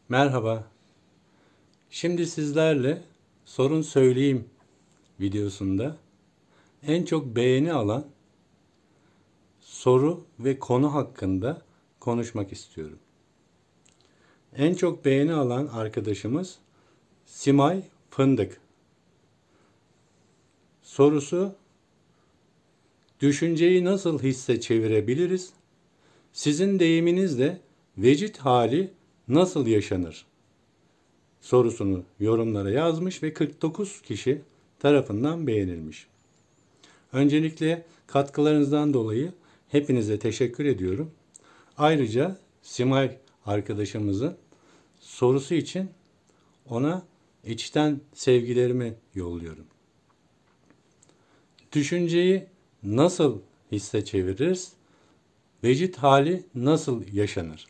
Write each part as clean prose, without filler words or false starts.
Merhaba. Şimdi sizlerle Sorun Söyleyeyim videosunda en çok beğeni alan soru ve konu hakkında konuşmak istiyorum. En çok beğeni alan arkadaşımız Simay Fındık. Sorusu: düşünceyi nasıl hisse çevirebiliriz? Sizin deyiminizle vecid hali nasıl yaşanır? Sorusunu yorumlara yazmış ve 49 kişi tarafından beğenilmiş. Öncelikle katkılarınızdan dolayı hepinize teşekkür ediyorum. Ayrıca Simay arkadaşımızın sorusu için ona içten sevgilerimi yolluyorum. Düşünceyi nasıl hisse çeviririz? Vecid hali nasıl yaşanır?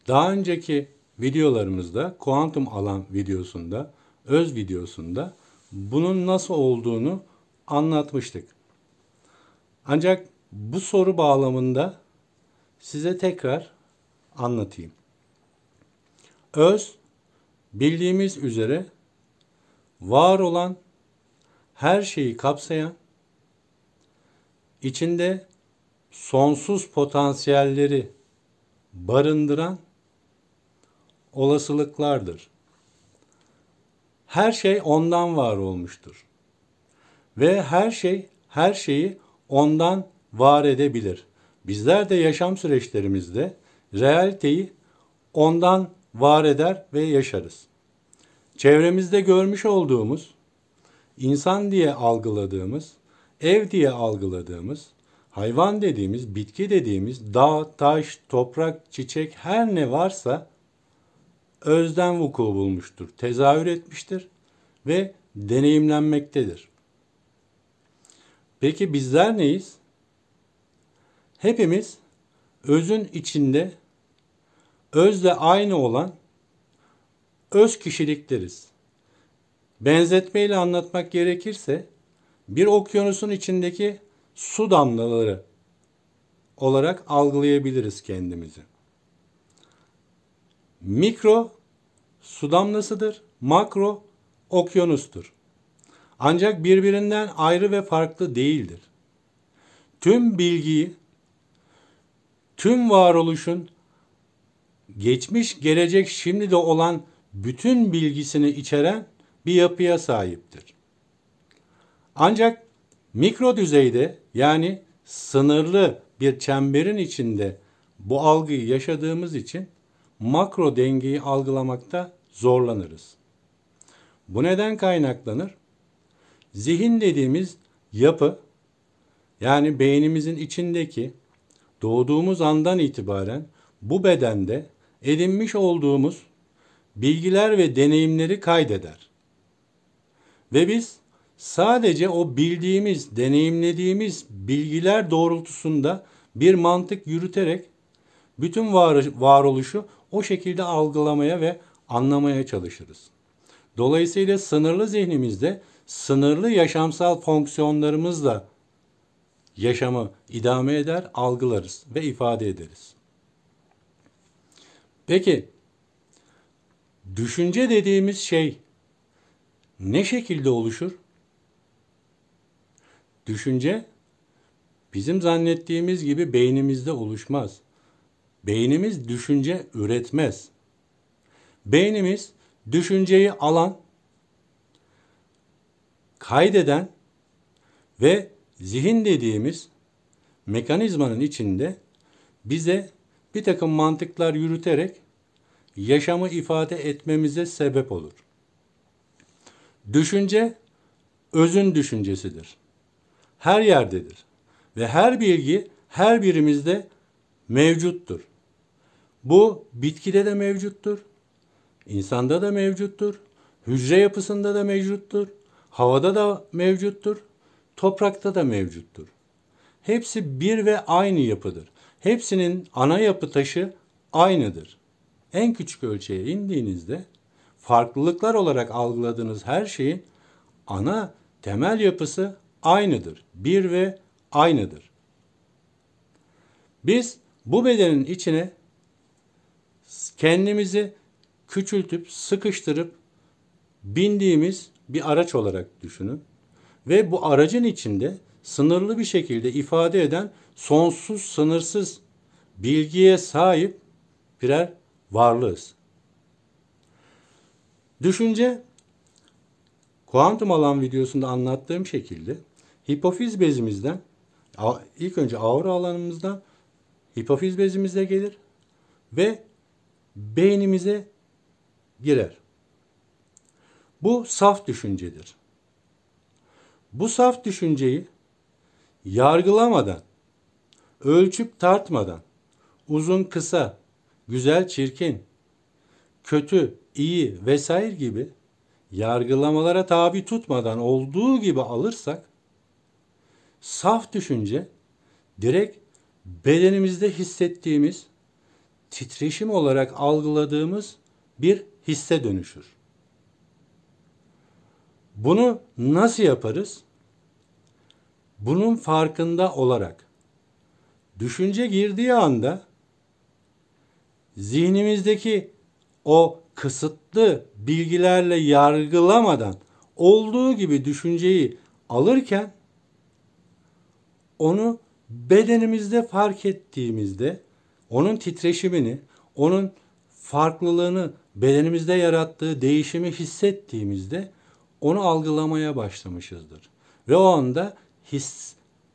Daha önceki videolarımızda, kuantum alan videosunda, öz videosunda bunun nasıl olduğunu anlatmıştık. Ancak bu soru bağlamında size tekrar anlatayım. Öz, bildiğimiz üzere var olan her şeyi kapsayan, içinde sonsuz potansiyelleri barındıran olasılıklardır. Her şey ondan var olmuştur. Ve her şey her şeyi ondan var edebilir. Bizler de yaşam süreçlerimizde realiteyi ondan var eder ve yaşarız. Çevremizde görmüş olduğumuz, insan diye algıladığımız, ev diye algıladığımız, hayvan dediğimiz, bitki dediğimiz, dağ, taş, toprak, çiçek her ne varsa özden vuku bulmuştur, tezahür etmiştir ve deneyimlenmektedir. Peki bizler neyiz? Hepimiz özün içinde özle aynı olan öz kişilikleriz. Benzetmeyle anlatmak gerekirse bir okyanusun içindeki su damlaları olarak algılayabiliriz kendimizi. Mikro su damlasıdır, makro okyanustur. Ancak birbirinden ayrı ve farklı değildir. Tüm bilgiyi, tüm varoluşun geçmiş, gelecek, şimdi de olan bütün bilgisini içeren bir yapıya sahiptir. Ancak mikro düzeyde, yani sınırlı bir çemberin içinde bu algıyı yaşadığımız için makro dengeyi algılamakta zorlanırız. Bu neden kaynaklanır? Zihin dediğimiz yapı, yani beynimizin içindeki doğduğumuz andan itibaren bu bedende edinmiş olduğumuz bilgiler ve deneyimleri kaydeder. Ve biz sadece o bildiğimiz, deneyimlediğimiz bilgiler doğrultusunda bir mantık yürüterek bütün varoluşu o şekilde algılamaya ve anlamaya çalışırız. Dolayısıyla sınırlı zihnimizde sınırlı yaşamsal fonksiyonlarımızla yaşamı idame eder, algılarız ve ifade ederiz. Peki, düşünce dediğimiz şey ne şekilde oluşur? Düşünce bizim zannettiğimiz gibi beynimizde oluşmaz. Beynimiz düşünce üretmez. Beynimiz düşünceyi alan, kaydeden ve zihin dediğimiz mekanizmanın içinde bize bir takım mantıklar yürüterek yaşamı ifade etmemize sebep olur. Düşünce özün düşüncesidir. Her yerdedir ve her bilgi her birimizde mevcuttur. Bu bitkide de mevcuttur, insanda da mevcuttur, hücre yapısında da mevcuttur, havada da mevcuttur, toprakta da mevcuttur. Hepsi bir ve aynı yapıdır. Hepsinin ana yapı taşı aynıdır. En küçük ölçeğe indiğinizde farklılıklar olarak algıladığınız her şeyin ana temel yapısı aynıdır. Bir ve aynıdır. Biz bu bedenin içine kendimizi küçültüp, sıkıştırıp bindiğimiz bir araç olarak düşünün. Ve bu aracın içinde sınırlı bir şekilde ifade eden sonsuz, sınırsız bilgiye sahip birer varlığız. Düşünce, kuantum alan videosunda anlattığım şekilde hipofiz bezimizden, ilk önce aura alanımızdan hipofiz bezimize gelir ve beynimize girer. Bu saf düşüncedir. Bu saf düşünceyi yargılamadan, ölçüp tartmadan, uzun kısa, güzel çirkin, kötü, iyi vesaire gibi yargılamalara tabi tutmadan olduğu gibi alırsak, saf düşünce direkt bedenimizde hissettiğimiz, titreşim olarak algıladığımız bir hisse dönüşür. Bunu nasıl yaparız? Bunun farkında olarak, düşünce girdiği anda zihnimizdeki o kısıtlı bilgilerle yargılamadan olduğu gibi düşünceyi alırken onu bedenimizde fark ettiğimizde onun titreşimini, onun farklılığını bedenimizde yarattığı değişimi hissettiğimizde onu algılamaya başlamışızdır. Ve o anda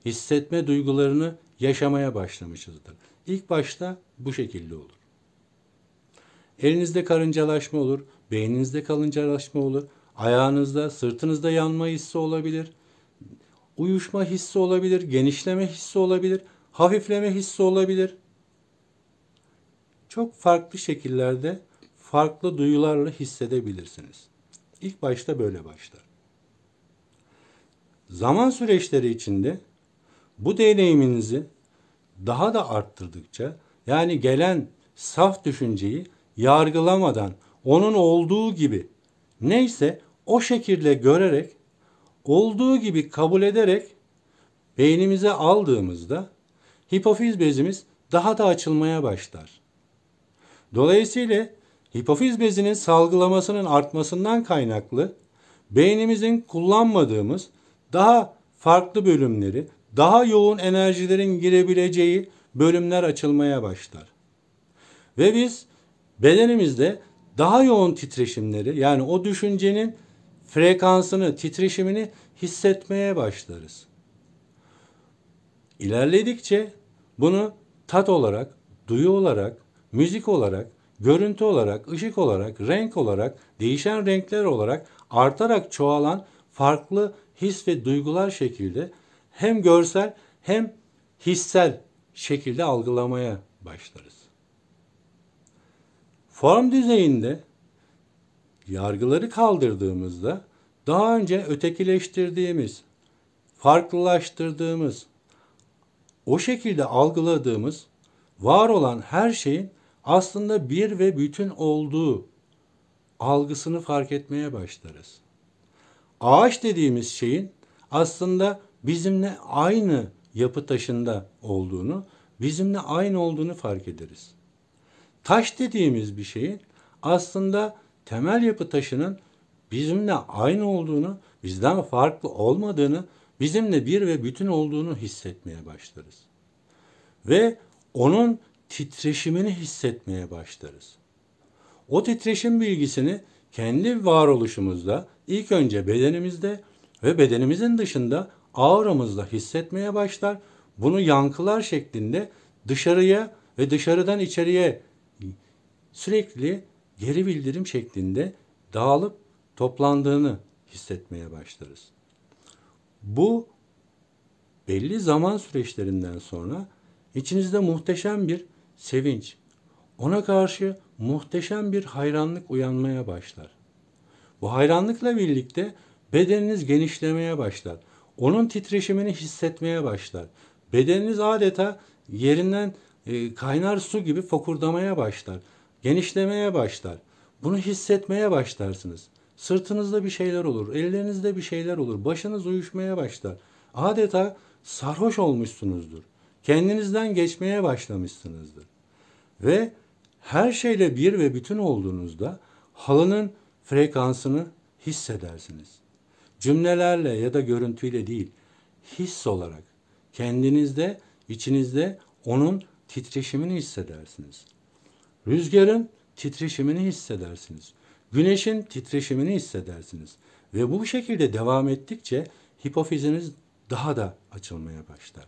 hissetme duygularını yaşamaya başlamışızdır. İlk başta bu şekilde olur. Elinizde karıncalaşma olur, beyninizde karıncalaşma olur, ayağınızda, sırtınızda yanma hissi olabilir, uyuşma hissi olabilir, genişleme hissi olabilir, hafifleme hissi olabilir. Çok farklı şekillerde, farklı duyularla hissedebilirsiniz. İlk başta böyle başlar. Zaman süreçleri içinde bu deneyiminizi daha da arttırdıkça, yani gelen saf düşünceyi yargılamadan, onun olduğu gibi neyse o şekilde görerek, olduğu gibi kabul ederek beynimize aldığımızda hipofiz bezimiz daha da açılmaya başlar. Dolayısıyla hipofiz bezinin salgılamasının artmasından kaynaklı beynimizin kullanmadığımız daha farklı bölümleri, daha yoğun enerjilerin girebileceği bölümler açılmaya başlar. Ve biz bedenimizde daha yoğun titreşimleri, yani o düşüncenin frekansını, titreşimini hissetmeye başlarız. İlerledikçe bunu tat olarak, duyu olarak, müzik olarak, görüntü olarak, ışık olarak, renk olarak, değişen renkler olarak artarak çoğalan farklı his ve duygular şekilde hem görsel hem hissel şekilde algılamaya başlarız. Form düzeyinde yargıları kaldırdığımızda daha önce ötekileştirdiğimiz, farklılaştırdığımız, o şekilde algıladığımız var olan her şeyin aslında bir ve bütün olduğu algısını fark etmeye başlarız. Ağaç dediğimiz şeyin aslında bizimle aynı yapı taşında olduğunu, bizimle aynı olduğunu fark ederiz. Taş dediğimiz bir şeyin aslında temel yapı taşının bizimle aynı olduğunu, bizden farklı olmadığını, bizimle bir ve bütün olduğunu hissetmeye başlarız. Ve onun titreşimini hissetmeye başlarız. O titreşim bilgisini kendi varoluşumuzda, ilk önce bedenimizde ve bedenimizin dışında auramızda hissetmeye başlar. Bunu yankılar şeklinde dışarıya ve dışarıdan içeriye sürekli geri bildirim şeklinde dağılıp toplandığını hissetmeye başlarız. Bu belli zaman süreçlerinden sonra içinizde muhteşem bir sevinç, ona karşı muhteşem bir hayranlık uyanmaya başlar. Bu hayranlıkla birlikte bedeniniz genişlemeye başlar. Onun titreşimini hissetmeye başlar. Bedeniniz adeta yerinden kaynar su gibi fokurdamaya başlar. Genişlemeye başlar. Bunu hissetmeye başlarsınız. Sırtınızda bir şeyler olur, ellerinizde bir şeyler olur, başınız uyuşmaya başlar. Adeta sarhoş olmuşsunuzdur. Kendinizden geçmeye başlamışsınızdır. Ve Her şeyle bir ve bütün olduğunuzda halının frekansını hissedersiniz. Cümlelerle ya da görüntüyle değil, his olarak kendinizde, içinizde onun titreşimini hissedersiniz. Rüzgarın titreşimini hissedersiniz. Güneşin titreşimini hissedersiniz. Ve bu şekilde devam ettikçe hipofiziniz daha da açılmaya başlar.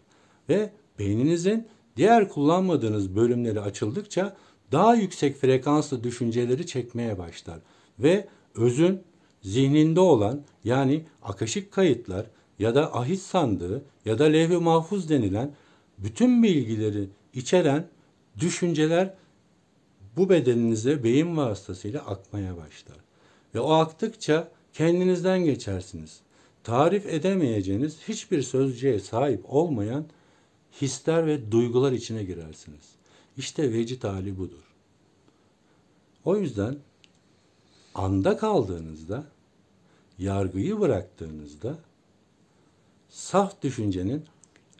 Ve beyninizin diğer kullanmadığınız bölümleri açıldıkça daha yüksek frekanslı düşünceleri çekmeye başlar. Ve özün zihninde olan, yani akaşik kayıtlar ya da ahit sandığı ya da levh-i mahfuz denilen bütün bilgileri içeren düşünceler bu bedeninize beyin vasıtasıyla akmaya başlar. Ve o aktıkça kendinizden geçersiniz. Tarif edemeyeceğiniz hiçbir sözcüğe sahip olmayan hisler ve duygular içine girersiniz. İşte vecid hali budur. O yüzden anda kaldığınızda, yargıyı bıraktığınızda saf düşüncenin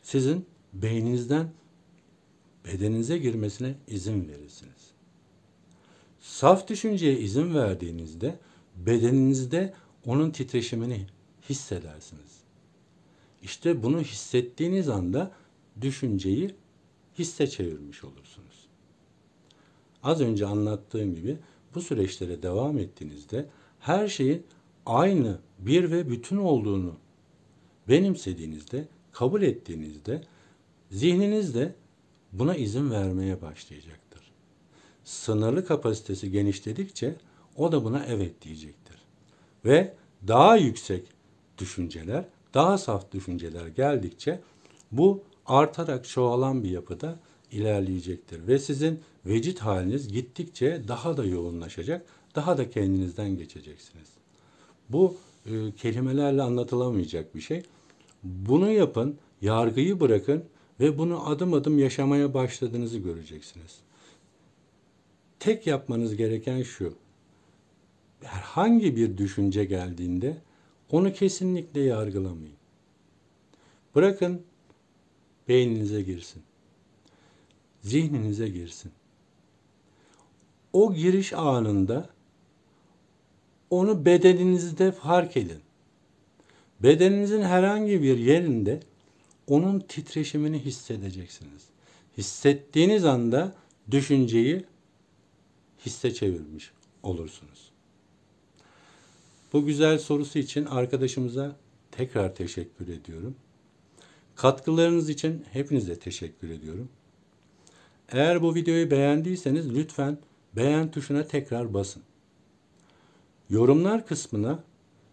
sizin beyninizden bedeninize girmesine izin verirsiniz. Saf düşünceye izin verdiğinizde bedeninizde onun titreşimini hissedersiniz. İşte bunu hissettiğiniz anda düşünceyi hisse çevirmiş olursunuz. Az önce anlattığım gibi bu süreçlere devam ettiğinizde her şeyin aynı, bir ve bütün olduğunu benimsediğinizde, kabul ettiğinizde zihniniz de buna izin vermeye başlayacaktır. Sınırlı kapasitesi genişledikçe o da buna evet diyecektir. Ve daha yüksek düşünceler, daha saf düşünceler geldikçe bu artarak çoğalan bir yapıda ilerleyecektir. Ve sizin vecid haliniz gittikçe daha da yoğunlaşacak, daha da kendinizden geçeceksiniz. Bu kelimelerle anlatılamayacak bir şey. Bunu yapın, yargıyı bırakın ve bunu adım adım yaşamaya başladığınızı göreceksiniz. Tek yapmanız gereken şu: herhangi bir düşünce geldiğinde onu kesinlikle yargılamayın. Bırakın beyninize girsin. Zihninize girsin. O giriş anında onu bedeninizde fark edin. Bedeninizin herhangi bir yerinde onun titreşimini hissedeceksiniz. Hissettiğiniz anda düşünceyi hisse çevirmiş olursunuz. Bu güzel sorusu için arkadaşımıza tekrar teşekkür ediyorum. Katkılarınız için hepinize teşekkür ediyorum. Eğer bu videoyu beğendiyseniz lütfen beğen tuşuna tekrar basın. Yorumlar kısmına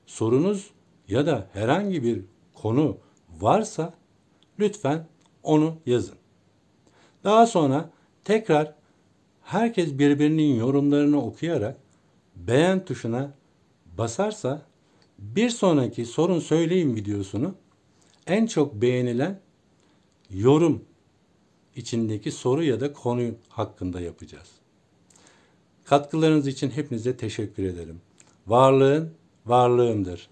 sorunuz ya da herhangi bir konu varsa lütfen onu yazın. Daha sonra tekrar herkes birbirinin yorumlarını okuyarak beğen tuşuna basarsa bir sonraki sorun söyleyin videosunu en çok beğenilen yorum içindeki soru ya da konu hakkında yapacağız. Katkılarınız için hepinize teşekkür ederim. Varlığın varlığımdır.